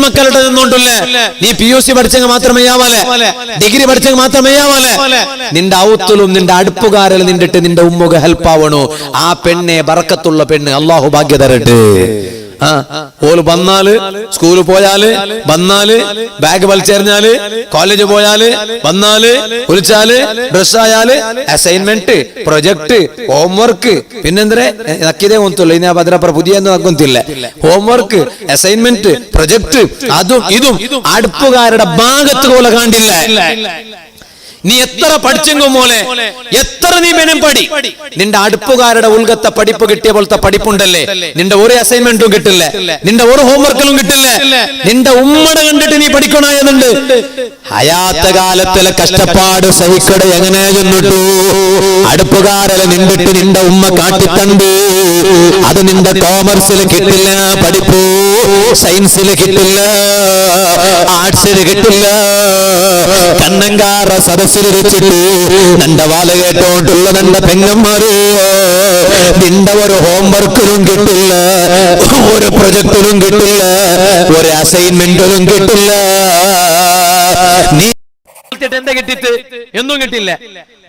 പെൺമക്കളുടെ നിന്നുകൊണ്ടല്ലേ നീ PUC പഠിച്ചെങ്കിൽ മാത്രമേ ആവാലെ, degree പഠിച്ചെങ്കിൽ മാത്രമേ ആവാലെ. നിന്റെ ഔത്തിലും നിന്റെ അടുപ്പുകാരിൽ നിന്നിട്ട് നിന്റെ ഉമ്മുക ഹെൽപ്പ് ആവണു. ആ പെണ്ണെ ബറക്കത്തുള്ള പെണ്ണ് അള്ളാഹു ഭാഗ്യ തരട്ടെ. ഓല് വന്നാല്, സ്കൂളിൽ പോയാല് വന്നാല്, ബാഗ് വലിച്ചെറിഞ്ഞാല്, കോളേജ് പോയാല് വന്നാല്, കുളിച്ചാല്, ഡ്രസ്സായാല്, അസൈൻമെന്റ്, പ്രൊജക്ട്, ഹോംവർക്ക്, പിന്നെന്തേ നക്കിതേ ഒന്നുള്ളൂ. ഇനി ഭദ്രപ്പുറ പുതിയൊന്നും ആക്കുന്നില്ല. ഹോംവർക്ക്, അസൈൻമെന്റ്, പ്രൊജക്ട്, അതും ഇതും അടുപ്പുകാരുടെ ഭാഗത്ത് പോലെ കണ്ടില്ല. നീ എത്ര പഠിച്ചെങ്കും മോലെ, എത്ര നീ വേണം പടി, നിന്റെ അടുപ്പുകാരുടെ ഉൾഗത്തെ പഠിപ്പ് കിട്ടിയ പോലത്തെ പഠിപ്പുണ്ടല്ലേ, നിന്റെ ഒരു അസൈൻമെന്റും കിട്ടില്ല, നിന്റെ ഒരു ഹോംവർക്കും കിട്ടില്ല. നിന്റെ ഉമ്മടെ കണ്ടിട്ട് നീ പഠിക്കണമെന്നുണ്ട്. ഹയാത്ത കാലത്തിലെ കഷ്ടപ്പാട് സഹിക്കട എങ്ങനെ ചെന്നിട്ടു അടുപ്പുകാരലെ നിന്നിട്ട് നിന്റെ ഉമ്മ കാട്ടിത്തണ്ട്. അത് നിന്റെ കോമേഴ്സിൽ കിട്ടില്ല പഠിപ്പു, സയൻസിൽ കിട്ടില്ല, ആർട്സിൽ കിട്ടില്ല. കണ്ണങ്കാറ സദസ്സിൽ വെച്ചിട്ട് നിന്റെ വാല കേട്ടോണ്ടുള്ള നിന്റെ പെങ്ങന്മാര് നിന്റെ ഒരു ഹോംവർക്കിലും കിട്ടില്ല, ഒരു പ്രൊജക്ടിലും കിട്ടില്ല, ഒരു അസൈൻമെന്റിലും കിട്ടില്ല. നീ എന്താ കിട്ടിയിട്ട് എന്നും കിട്ടില്ല.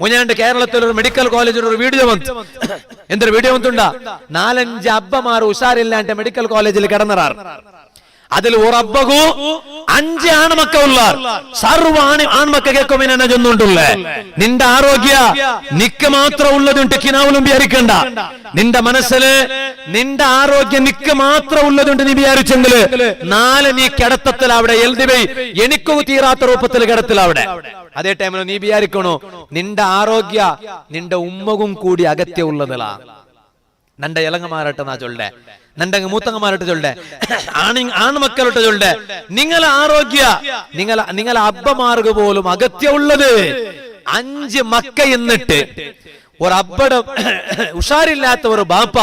മുന്നാണ്ട് കേരളത്തിൽ ഒരു മെഡിക്കൽ കോളേജിൽ ഒരു വീഡിയോ വന്നു. എന്തൊരു വീഡിയോ വന്നിട്ടുണ്ടാ, 4-5 അബ്ബമാർ ഉഷാറില്ലാണ്ട് മെഡിക്കൽ കോളേജിൽ കിടന്നറാർ. അതിൽ ഒരു അബ്ബകു 5 ആൺമക്ക ഉള്ളാർ. സർവ ആൺമക്ക കേൾക്കുമെന്നെ ചൊന്നുകൊണ്ടുള്ളേ. നിന്റെ ആരോഗ്യ നിക്ക് മാത്രം ഉള്ളതുണ്ട്, കിനാവിലും വിചാരിക്കണ്ട. നിന്റെ മനസ്സില് നിന്റെ ആരോഗ്യം നിക്ക് മാത്രം ഉള്ളതുണ്ട് നീ വിചാരിച്ചെങ്കില് 4 നീ കിടത്തത്തിൽ അവിടെ എൽദിവൈ എനിക്കു തീരാത്ത രൂപത്തിൽ കിടത്തിൽ അവിടെ. അതേ ടൈമിൽ നീ വിചാരിക്കണോ നിന്റെ ആരോഗ്യ നിന്റെ ഉമ്മകും കൂടി അകത്യ ഉള്ളതിലാ. നിന്റെ ഇളങ്ങമാരട്ടെ നാ ചൊല്ലേ, നിന്റെ മൂത്തങ്ങമാരട്ട് ചൊല്ലേ, ആൺമക്കളോട്ട് ചൊല്ലേ. നിങ്ങളെ ആരോഗ്യ നിങ്ങളെ അബ്ബമാർക്ക് പോലും അകത്യ ഉള്ളത്. 5 മക്ക എന്നിട്ട് ഒരു അബ്ബടെ ഉഷാറില്ലാത്ത ഒരു ബാപ്പ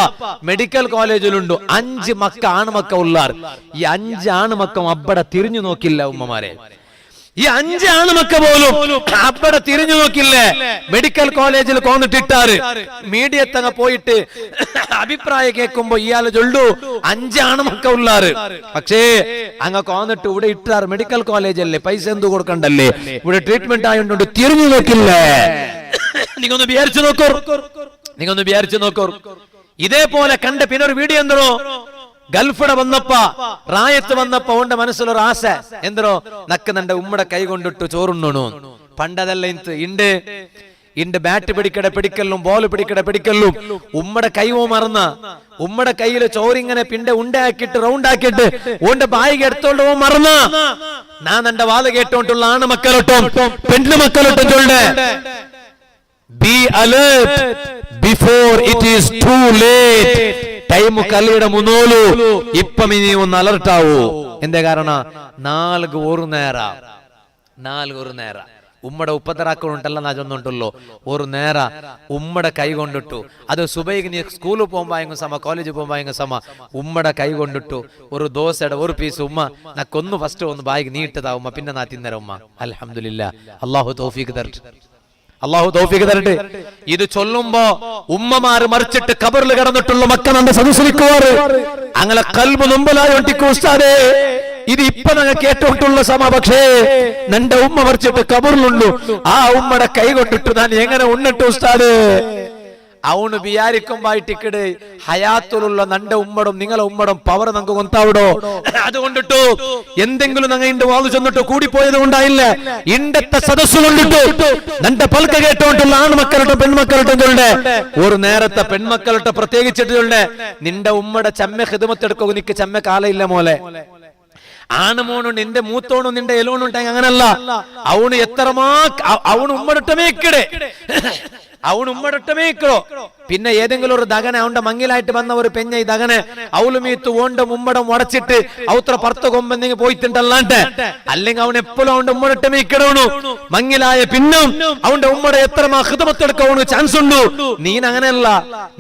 മെഡിക്കൽ കോളേജിലുണ്ട്. 5 മക്ക ആൺമക്ക ഉള്ളാർ. ഈ 5 ആൺമക്കം അബ്ബടെ തിരിഞ്ഞു നോക്കില്ല ഉമ്മമാരെ. ഈ 5 ആൺമക്ക പോലും അബ്ബടെ തിരിഞ്ഞു നോക്കില്ലേ. മെഡിക്കൽ കോളേജിൽ കൊന്നിട്ടിട്ടാറ് മീഡിയ തങ്ങ പോയിട്ട് അഭിപ്രായം കേൾക്കുമ്പോ ഇയാള് ചൊല്ലു 5 ആൺമക്ക ഉള്ളാറ്. പക്ഷേ അങ്ങ് കൊന്നിട്ട് ഇവിടെ ഇട്ടാറ് മെഡിക്കൽ കോളേജല്ലേ, പൈസ എന്തു കൊടുക്കണ്ടല്ലേ, ഇവിടെ ട്രീറ്റ്മെന്റ് ആയതുകൊണ്ട് തിരിഞ്ഞു നോക്കില്ലേ. നിങ്ങൊന്ന് വിചാരിച്ചു നോക്കൂ. ഇതേപോലെ കണ്ട പിന്നെ ഒരു വീഡിയോ എന്തോ ഗൾഫിടെ വന്നപ്പ റായത്ത് വന്നപ്പോ ഓന്റെ മനസ്സിലൊരു ആശ എന്തോ നക്ക് നിന്റെ ഉമ്മടെ കൈ കൊണ്ടിട്ടു ചോറുണ്ണു. പണ്ടതല്ല ഇണ്ട് ബാറ്റ് പിടിക്കലും ബോൾ പിടിക്കലും ഉമ്മടെ കൈവോ മറന്ന ഉമ്മടെ കയ്യില് ചോറിങ്ങനെ പിണ്ട ഉണ്ടാക്കിട്ട് റൗണ്ട് ആക്കിയിട്ട് ഓന്റെ ബായിക എടുത്തോണ്ട് ഓ മറന്ന. ഞാൻ എന്റെ വാല കേട്ടോണ്ടുള്ള ആൺമക്കളോട്ടും പെണ്ണുമക്കളോട്ടും ചൊല്ലേ, be alert before it is too late. Time കല്ലിയുടെ മുന്നോലു ഇപ്പം ഇനി ഒന്ന് അലർട്ടാവൂ. എന്തേ കാരണ 4 ഒരു നേര ഉമ്മടെ ഉപ്പത്തറാക്കളുണ്ടല്ലോ നാ ചൊന്നുണ്ടല്ലോ. ഒരു നേര ഉമ്മടെ കൈ കൊണ്ടിട്ടു. അത് സുബൈക്ക് നീ സ്കൂളിൽ പോകുമ്പോ സമ, കോളേജിൽ പോകുമ്പോ സമ ഉമ്മടെ കൈ കൊണ്ടിട്ടു. ഒരു ദോശയുടെ ഒരു പീസ് ഉമ്മ നക്കൊന്ന് ഫസ്റ്റ് ഒന്ന് ബായിക്ക് നീട്ടതാ ഉമ്മ, പിന്നെ നാ തിന്നര ഉമ്മ. അൽഹംദുലില്ലാ, അല്ലാഹു തൗഫീഖ് തരട്ടെ. ഇത് ചൊല്ലുമ്പോ ഉമ്മമാര് മറിച്ചിട്ട് കബറിൽ കിടന്നിട്ടുള്ള മക്കൾ നമ്മെ സംസ്കരിക്കുവാറ്. അങ്ങനെ കൽബ് നൊമ്പലായി ഒട്ടിക്കും ഉസ്താദേ. ഇത് ഇപ്പൊ ഞങ്ങൾ കേട്ടോണ്ടുള്ള സമ, പക്ഷേ നിന്റെ ഉമ്മ മറിച്ചിട്ട് കബറിലുള്ളൂ. ആ ഉമ്മയുടെ കൈ കൊണ്ടിട്ട് ഞാൻ എങ്ങനെ ഉണ്ണിട്ടു ഉസ്താദേ. അവണ് വിചാരിക്കുമ്പായിട്ടിക്കട് ഹയാത്തുള്ള നന്റെ ഉമ്മടും നിങ്ങളെ ഉമ്മടും പവർ നമുക്ക് കൊന്താവിടോ. അതുകൊണ്ടിട്ടു എന്തെങ്കിലും ഞങ്ങൾ ഇണ്ട് വാതു ചെന്നിട്ട് കൂടിപ്പോയത് കൊണ്ടായില്ല. ഇണ്ടത്തെ സദസ്സ് കൊണ്ടിട്ടു നന്റെ പൽക്ക കേട്ടോണ്ടുള്ള ആൺമക്കളോട്ടും പെൺമക്കളോട്ടും ചൊല്ലേ. ഒരു നേരത്തെ പെൺമക്കളോട്ട് പ്രത്യേകിച്ചിട്ട് ചൊല്ലേ, നിന്റെ ഉമ്മയുടെ ചമ്മ ഹിദമത്തെടുക്കോ, നിക്ക് ചമ്മ കാലയില്ല മോലെ. ആണുമോണും നിന്റെ മൂത്തോണും നിന്റെ എലോണും ഉണ്ടെങ്കിൽ അങ്ങനല്ല. അവണ് എത്രമാ അവണ് ഉമ്മടൊട്ടമേക്കിടെ അവണ് ഉമ്മടൊട്ടമേക്കോ. പിന്നെ ഏതെങ്കിലും ഒരു ദഗന അവന്റെ മങ്ങിലായിട്ട് വന്ന ഒരു പെഞ്ഞ ഈ ദഗന അവളുമീത്ത് ഓണ്ടും ഉമ്മടം ഉടച്ചിട്ട് ഔത്ര പർത്ത കൊമ്പെന്തെങ്കിൽ പോയിട്ടുണ്ടല്ലാണ്ട്, അല്ലെങ്കിൽ അവൻ എപ്പോഴും അവന്റെ ഉമ്മടൊട്ടമേക്കിടവണു. മങ്ങിലായ പിന്നും അവന്റെ ഉമ്മടെ എത്ര ഹിദമത്തെടുക്കവണു ചാൻസ് ഉണ്ടു. നീൻ അങ്ങനെയല്ല.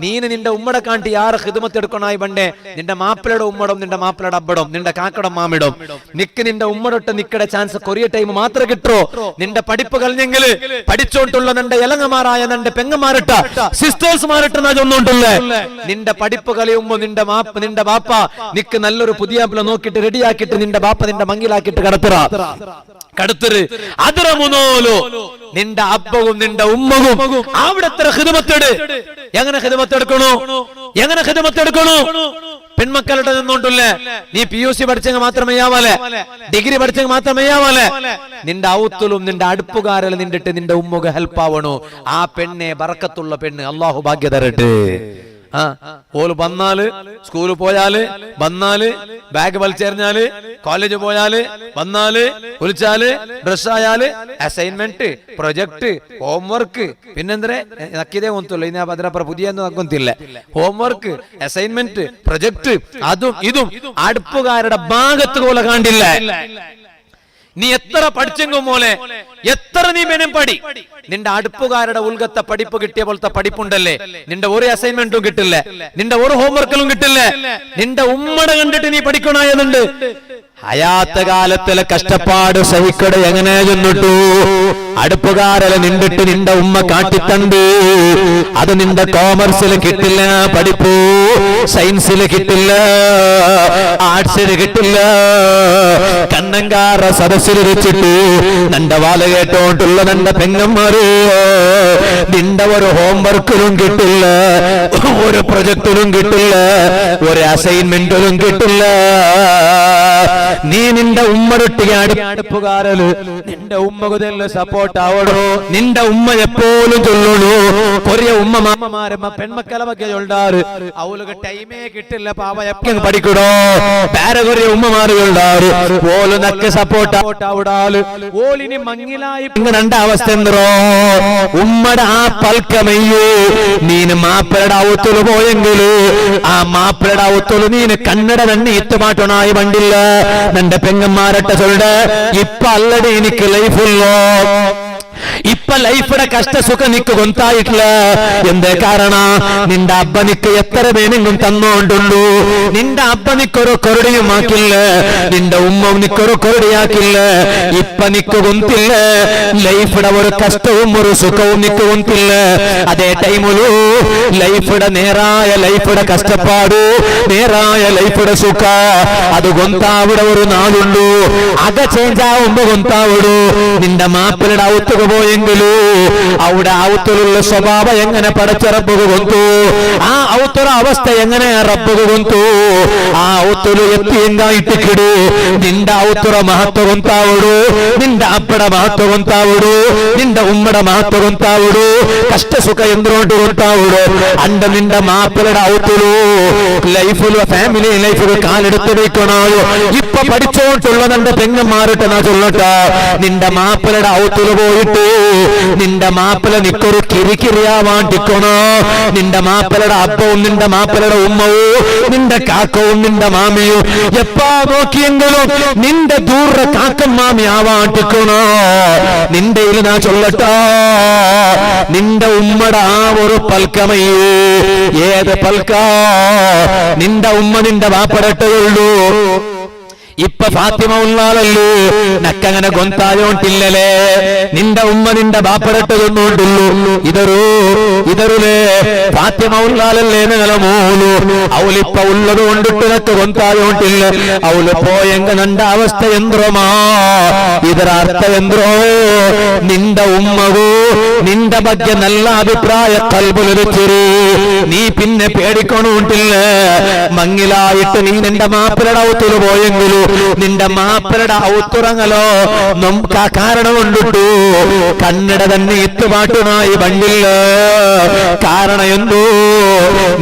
നീന് നിന്റെ ഉമ്മടെ കാണ്ടി ആറ് ഹിദമത്തെടുക്കണായി പണ്ടേ നിന്റെ മാപ്പിളയുടെ ഉമ്മടും നിന്റെ മാപ്പിളയുടെ അബ്ബടും നിന്റെ കാക്കടം മാമിടും നിക്ക് നിന്റെ ഉമ്മടൊട്ട് നിക്കടെ ചാൻസ് കൊറിയ ടൈം മാത്രം കിട്ടോ. നിന്റെ പഠിപ്പ് കഴിഞ്ഞെങ്കിൽ പഠിച്ചോണ്ടുള്ള നിന്റെ ഇളങ്ങമാരായ നിന്റെ പെങ്ങന്മാരിട്ട സിസ്റ്റേഴ്സ് മാറട്ടെ എന്നാ ചൊന്നോണ്ടല്ലേ. നിന്റെ പഠിപ്പ് കളയുമ്പോ നിന്റെ ബാപ്പ നിക്ക് നല്ലൊരു പുതിയ നോക്കിട്ട് റെഡിയാക്കിട്ട് നിന്റെ ബാപ്പ നിന്റെ മങ്ങിലാക്കിട്ട് കടത്തറ് അതിരമുനോലോ നിന്റെ അപ്പവും നിന്റെ ഉമ്മവും അവിടത്തെ ഖിദ്മത്തെട്. എങ്ങനെ ഖിദ്മത്തെടുക്കണോ? പെൺമക്കളുടെ നിന്നോണ്ടല്ലേ. നീ PUC പഠിച്ചെങ്കിൽ മാത്രമേ ആവാലെ, ഡിഗ്രി പഠിച്ചെങ്കിൽ മാത്രമേ ആവാലെ. നിന്റെ ഔത്തുലും നിന്റെ അടുപ്പുകാരെല്ലാം നിന്നിട്ട് നിന്റെ ഉമ്മുക ഹെൽപ്പ് ആവണോ. ആ പെണ്ണെ ബറക്കത്തുള്ള പെണ്ണ് അള്ളാഹു ഭാഗ്യ തരട്ടെ. ഓല് വന്നാല്, സ്കൂളിൽ പോയാല് വന്നാല്, ബാഗ് വലിച്ചെറിഞ്ഞാല്, കോളേജ് പോയാല് വന്നാല്, വിളിച്ചാല്, ഡ്രസ് ആയാല്, അസൈൻമെന്റ്, പ്രൊജക്ട്, ഹോംവർക്ക്, പിന്നെന്തേ നക്കിതേ കൊന്തല്ലോ ഇനി അതിനപ്പുറം പുതിയ കൊന്തില്ല. ഹോംവർക്ക്, അസൈൻമെന്റ്, പ്രൊജക്ട്, അതും ഇതും അടുപ്പുകാരുടെ ഭാഗത്ത് പോലെ കണ്ടില്ല. നീ എത്ര പഠിച്ചെങ്കും പോലെ എത്ര നീ മെനം പടി, നിന്റെ അടുപ്പുകാരുടെ ഉൾഗത്തെ പഠിപ്പ് കിട്ടിയ പോലത്തെ പഠിപ്പുണ്ടല്ലേ. നിന്റെ ഒരു അസൈൻമെന്റും കിട്ടില്ല, നിന്റെ ഒരു ഹോംവർക്കിലും കിട്ടില്ല. നിന്റെ ഉമ്മടെ കണ്ടിട്ട് നീ പഠിക്കണായെന്നുണ്ട്. ഹയാത്ത കാലത്തിലെ കഷ്ടപ്പാട് സഹിക്കട എങ്ങനെ ചെന്നിട്ടു അടുപ്പുകാരല നിന്നിട്ട് നിന്റെ ഉമ്മ കാട്ടിത്തണ്ട്. അത് നിന്റെ കോമേഴ്സിൽ കിട്ടില്ല പഠിപ്പു, സയൻസിൽ കിട്ടില്ല, ആർട്സിൽ കിട്ടില്ല. കണ്ണങ്കാറ സദസ്സിൽ വെച്ചിട്ട് നിന്റെ വാല കേട്ടോണ്ടുള്ള നിന്റെ പെങ്ങന്മാര് നിന്റെ ഒരു ഹോംവർക്കിലും കിട്ടില്ല, ഒരു പ്രൊജക്റ്റിലും കിട്ടില്ല, ഒരു അസൈൻമെന്റിലും കിട്ടില്ല. നീ നിന്റെ ഉമ്മരൊട്ടിಗೆ അടുപ്പുകാരല് നിന്റെ ഉമ്മകുതല്ല സപ്പോർട്ട് ആവണോ. നിന്റെ ഉമ്മ എപ്പോഴും ചൊല്ലണു. കൊറിയ ഉമ്മമാരെ പെൺമക്കളെ ಬಗ್ಗೆ ചൊല്ലാറ് അവൾക്ക് ടൈമേ കിട്ടില്ല പാവ എപ്പോഴും പഠിക്കണോ. വേറെ കൊറിയ ഉമ്മമാര് ചൊല്ലാറ് ഓല് നക്ക് സപ്പോർട്ട് ആവിടാല് ഓലിനി മങ്ങിലായി രണ്ട അവസ്ഥ എന്തോ. ഉമ്മയുടെ ആ പൽക്കമയ്യോ നീന് മാപ്പിളയുടെ ഔത്തുല് പോയെങ്കില് ആ മാപ്പിളയുടെ ഔത്തുല് നീന് കന്നഡ തന്നെ ഇത്തുമാട്ടണായി വണ്ടില്ല. നിന്റെ പെങ്ങന്മാരട്ടെ ചൊല്ല ഇപ്പൊ അല്ലടി എനിക്ക് ലൈഫുള്ളോ. ഇപ്പൊ ലൈഫിടെ കഷ്ട സുഖം നിക്ക് കൊന്തായിട്ടില്ല. എന്തേ കാരണ നിന്റെ അബ്ബ നിക്ക് എത്ര വേണമെങ്കിലും തന്നോണ്ടുള്ളൂ. നിന്റെ അബ്ബ നിക്കൊരു കൊരടിയും ആക്കില്ല, നിന്റെ ഉമ്മ നിക്കൊരു കൊരടിയാക്കില്ല. ഇപ്പൊ നിക്ക് കൊന്തില്ല. ലൈഫിടെ ഒരു കഷ്ടവും ഒരു സുഖവും നിക്ക് കൊന്തില്ല. അതേ ടൈമിലു ലൈഫിടെ നേരായ ലൈഫിടെ കഷ്ടപ്പാടു, നേരായ ലൈഫിടെ സുഖ അത് കൊന്താവിടെ ഒരു നാളുള്ളൂ. അക ചേഞ്ച് ആവുമ്പോ കൊന്താവിടൂ. നിന്റെ മാപ്പിളുടെ ഔത്തുക പോയെങ്കിലൂ അവിടെ ഔത്തുലുള്ള സ്വഭാവം എങ്ങനെ പടച്ചറപ്പുക കൊന്തു, ആ ഔത്തുറ അവസ്ഥ എങ്ങനെ റബ്ബുക കൊന്തു. ആ ഔത്തുలు എത്തി എന്തായിട്ടിക്കിടൂ. നിന്റെ ഔത്തുറ മഹത്വ കൊന്താവിടൂ, നിന്റെ അപ്പട മഹത്വ കൊന്താവിടൂ, നിന്റെ ഉമ്മട മഹത്വ കൊന്താവിടൂ. കഷ്ട സുഖ എന്തുകൊണ്ട് കൊന്താവിടൂ. അണ്ട നിന്റെ മാപ്പിളുടെ ഔത്തുലൂ ലൈഫിലോ ഫാമിലി ലൈഫിൽ കാലെടുത്ത് വെക്കണോ. ഇപ്പൊ പഠിച്ചോണ്ടുള്ള നിന്റെ പെങ്ങന്മാരിട്ട് നാ ചൊല്ലട്ട. നിന്റെ മാപ്പിളുടെ ഔത്തുല് പോയിട്ട് നിന്റെ മാപ്പിള നിക്കൊരു കിരിക്കിരിയാവാണ്ടിക്കണോ. നിന്റെ മാപ്പിളുടെ അപ്പവും നിന്റെ മാപ്പിളുടെ ഉമ്മവും നിന്റെ കാക്കവും നിന്റെ മാമിയും എപ്പാ നോക്കിയെങ്കിലും നിന്റെ ദൂര കാക്കൻ മാമി ആവാണ്ടിക്കണോ. നിന്റെ ഇതിൽ നാ ചൊല്ലട്ടോ. നിന്റെ ഉമ്മയുടെ ആ ഒരു പൽക്കമയോ ഏത് പൽക്ക നിന്റെ ഉമ്മ നിന്റെ വാപ്പടട്ടുള്ളൂ. ഇപ്പൊ ഫാത്തിമ ഉള്ളാളല്ലോ നക്കങ്ങനെ ഗൊന്തായോണ്ടില്ലല്ലേ. നിന്റെ ഉമ്മ നിന്റെ ബാപ്പടട്ട് കൊന്നോണ്ടുള്ളൂ. ഇതറുലേ ഫാത്തിമ ഉള്ളാളല്ലേ നിങ്ങളെ മോളു. അവളിപ്പ ഉള്ളത് കൊണ്ടിട്ട് നക്ക് ഗൊന്തായോണ്ടില്ല. അവള് പോയെങ്ക നിന്റെ അവസ്ഥ യന്ത്രമാ. ಇದರ ಅರ್ಥ ಎಂದ್ರೋ ನಿಂದ ಉಮ್ಮಗೂ ನಿಂದ ಬಗ್ಗೆ നല്ല അഭിപ്രായ കൽബുലൊരുച്ചിരി. നീ പിന്നെ പേടിക്കൊണ്ടില്ല. മങ്ങിലായിട്ട് നീ നിന്റെ മാപ്പിളയുടെ ഔത്തുല് പോയെങ്കിലു നിന്റെ മാപ്പിളയുടെ ഔത്തുറങ്ങലോ കാരണം കൊണ്ടിട്ടു കന്നഡ തന്നെ എത്തുപാട്ടുനായി വണ്ടില്ല. കാരണം എന്തോ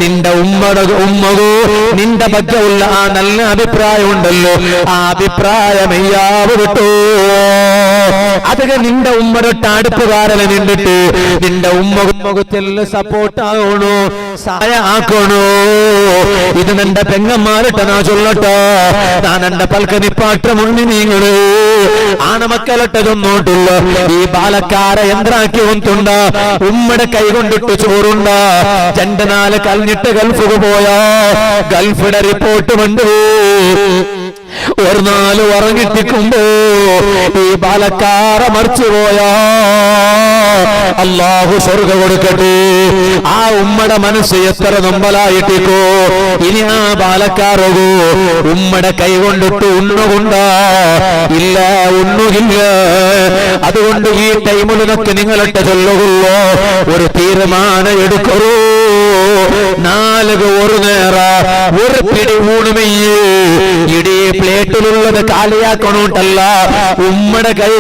നിന്റെ ഉമ്മകൂ നിന്റെ ಬಗ್ಗೆ ഉള്ള ആ നല്ല അഭിപ്രായം ഉണ്ടല്ലോ, ആ അഭിപ്രായമയ്യാവ് വിട്ടു. അതൊക്കെ നിന്റെ ഉമ്മടൊട്ട് അടുപ്പുകാരനെ നിന്നിട്ട് നിന്റെ ഉമ്മകുത്തെല്ല സപ്പോർട്ട് ആകണോ, സഹായ ആക്കണോ. ഇത് നിന്റെ പെങ്ങന്മാരിട്ട നാ ചൊല്ലട്ടോ. ഞാൻ എന്റെ പൽക്കനിപ്പാട്ട മുന്നി നീങ്ങള് ആണമക്കലട്ടതൊന്നോട്ടില്ല. ഈ ബാലക്കാര യന്ത്രാക്കി ഒന്നുണ്ട. ഉമ്മയുടെ കൈ കൊണ്ടിട്ട് ചോറുണ്ട. 2-4 കൽഞ്ഞിട്ട് ഗൾഫിക്ക് പോയാ ഗൾഫിയുടെ റിപ്പോർട്ട് ഉണ്ട്. ഒരു 4 ഉറങ്ങിട്ടിക്കുമ്പോ ഈ ബാലക്കാര മറിച്ചു പോയാ അല്ലാഹു സ്വർഗ്ഗം കൊടുക്കട്ടെ. ആ ഉമ്മയുടെ മനസ്സ് എത്ര നൊമ്പലായിട്ടിക്കോ. ഇനി ആ ബാലക്കാരോ ഉമ്മയുടെ കൈ കൊണ്ടിട്ട് ഉണ്ണുകൊണ്ടാ ഇല്ല, ഉണ്ണുകില്ല. അതുകൊണ്ട് ഈ ടൈമിലൊക്കെ നിങ്ങളിട്ട് ചൊല്ലുകയോ ഒരു തീരുമാനം എടുക്കൂ. നാലുക ഒരു നേര ഒരു പിടി ഊണുമെയ്യ് ഇടീ പ്ലേറ്റിലുള്ളത് കാലിയാക്കണോട്ടല്ല, ഉമ്മയുടെ കൈ